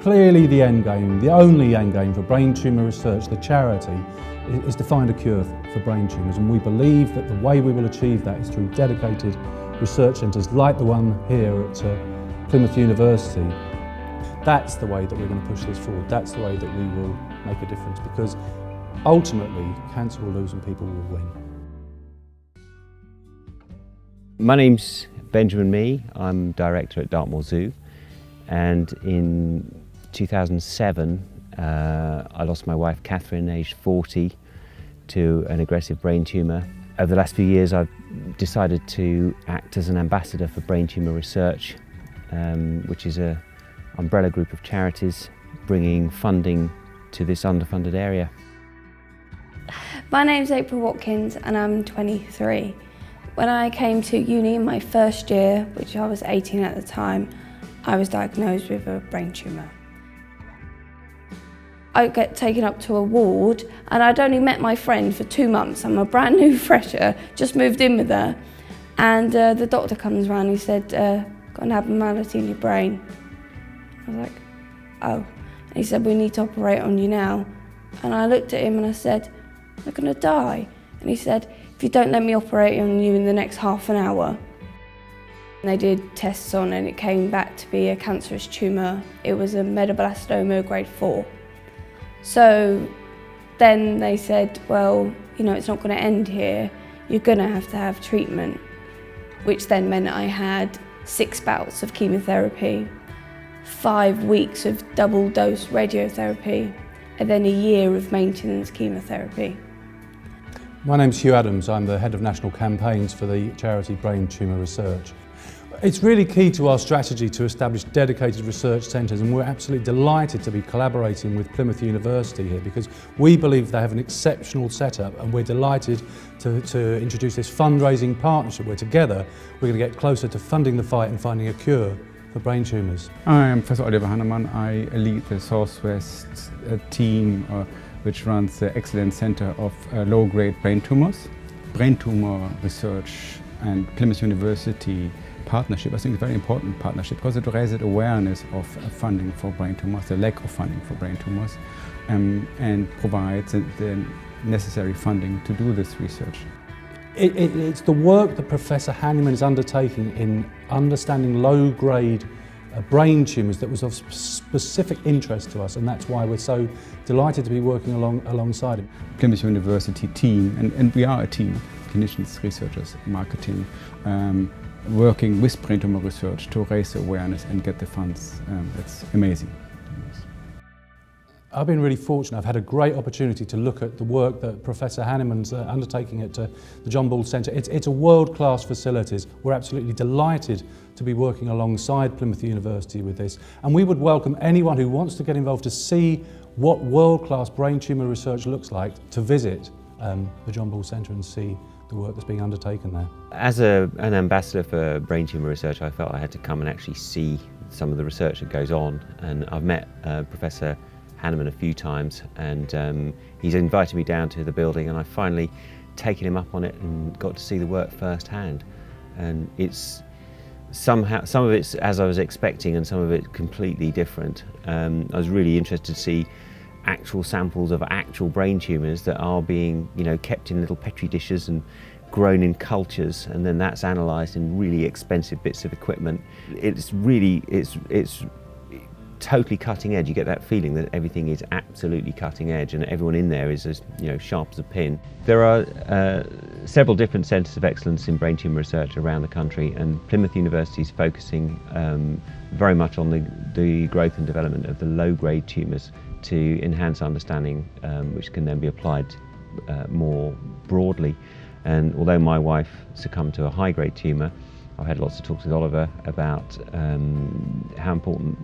Clearly the end game, the only end game for brain tumour research, the charity, is to find a cure for brain tumours, and we believe that the way we will achieve that is through dedicated research centres like the one here at Plymouth University. That's the way that we're going to push this forward. That's the way that we will make a difference, because ultimately cancer will lose and people will win. My name's Benjamin Mee. I'm director at Dartmoor Zoo, and in 2007 I lost my wife Catherine, aged 40, to an aggressive brain tumour. Over the last few years I've decided to act as an ambassador for brain tumour research, which is an umbrella group of charities bringing funding to this underfunded area. My name's April Watkins and I'm 23. When I came to uni in my first year, which I was 18 at the time, I was diagnosed with a brain tumour. I get taken up to a ward and I'd only met my friend for 2 months. I'm a brand new fresher, just moved in with her. And the doctor comes around and he said, got an abnormality in your brain. I was like, oh. And he said, we need to operate on you now. And I looked at him and I said, I'm going to die. And he said, if you don't let me operate on you in the next half an hour. And they did tests on and it came back to be a cancerous tumour. It was a metablastoma grade 4. So then they said, well, you know, it's not going to end here. You're going to have treatment, which then meant I had 6 bouts of chemotherapy, 5 weeks of double dose radiotherapy, and then a year of maintenance chemotherapy. My name's Hugh Adams. I'm the head of national campaigns for the charity Brain Tumour Research. It's really key to our strategy to establish dedicated research centres, and we're absolutely delighted to be collaborating with Plymouth University here, because we believe they have an exceptional setup, and we're delighted to introduce this fundraising partnership where together we're going to get closer to funding the fight and finding a cure for brain tumours. I am Professor Oliver Hannemann. I lead the Southwest team which runs the Excellence Centre of Low-Grade Brain Tumours. Brain tumour research and Plymouth University partnership, I think, is a very important partnership because it raises awareness of funding for brain tumours, the lack of funding for brain tumours, and provides the necessary funding to do this research. It's the work that Professor Hannemann is undertaking in understanding low-grade brain tumours that was of specific interest to us, and that's why we're so delighted to be working alongside him. Plymouth University team, and we are a team, clinicians, researchers, marketing, working with brain tumour research to raise the awareness and get the funds. That's amazing. I've been really fortunate. I've had a great opportunity to look at the work that Professor Hannemann's undertaking at the John Ball Centre. It's a world-class facilities. We're absolutely delighted to be working alongside Plymouth University with this, and we would welcome anyone who wants to get involved to see what world-class brain tumour research looks like to visit the John Ball Centre and see the work that's being undertaken there. As an ambassador for brain tumour research, I felt I had to come and actually see some of the research that goes on, and I've met Professor Hannemann a few times, and he's invited me down to the building, and I've finally taken him up on it and got to see the work firsthand. And it's somehow, some of it's as I was expecting and some of it completely different. I was really interested to see actual samples of actual brain tumours that are being, you know, kept in little petri dishes and grown in cultures, and then that's analysed in really expensive bits of equipment. It's totally cutting edge. You get that feeling that everything is absolutely cutting edge, and everyone in there is as, you know, sharp as a pin. There are several different centres of excellence in brain tumour research around the country, and Plymouth University is focusing very much on the growth and development of the low-grade tumours to enhance understanding, which can then be applied more broadly. And although my wife succumbed to a high-grade tumour, I've had lots of talks with Oliver about how important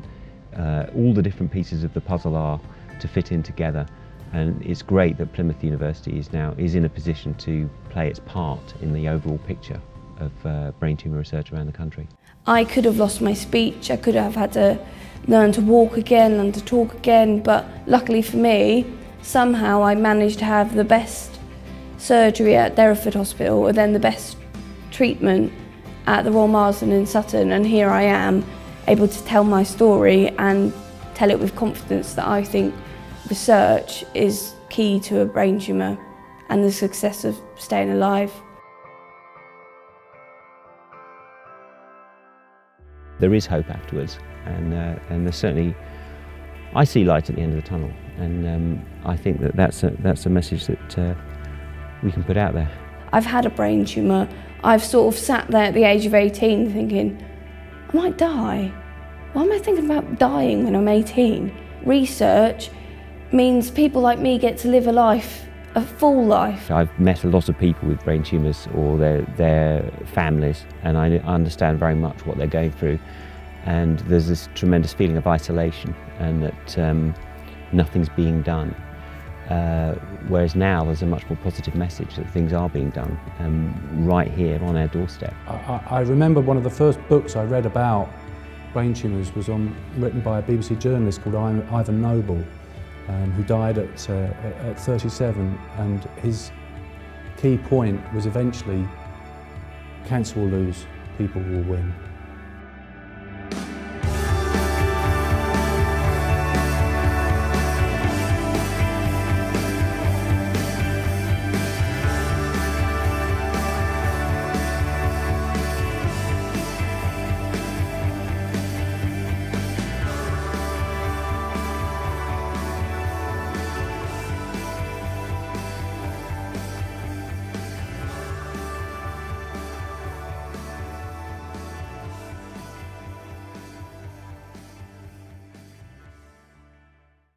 all the different pieces of the puzzle are to fit in together, and it's great that Plymouth University is in a position to play its part in the overall picture of brain tumour research around the country. I could have lost my speech, I could have had to learn to walk again, learn to talk again, but luckily for me, somehow I managed to have the best surgery at Derriford Hospital and then the best treatment at the Royal Marsden in Sutton, and here I am, able to tell my story and tell it with confidence that I think research is key to a brain tumour and the success of staying alive. There is hope afterwards, and there's certainly, I see light at the end of the tunnel, and I think that that's a message that we can put out there. I've had a brain tumour. I've sort of sat there at the age of 18 thinking, I might die. Why am I thinking about dying when I'm 18? Research means people like me get to live a life, a full life. I've met a lot of people with brain tumours or their families, and I understand very much what they're going through. And there's this tremendous feeling of isolation and that nothing's being done. Whereas now there's a much more positive message that things are being done right here on our doorstep. I remember one of the first books I read about brain tumours was written by a BBC journalist called Ivan Noble, who died at 37, and his key point was eventually cancer will lose, people will win.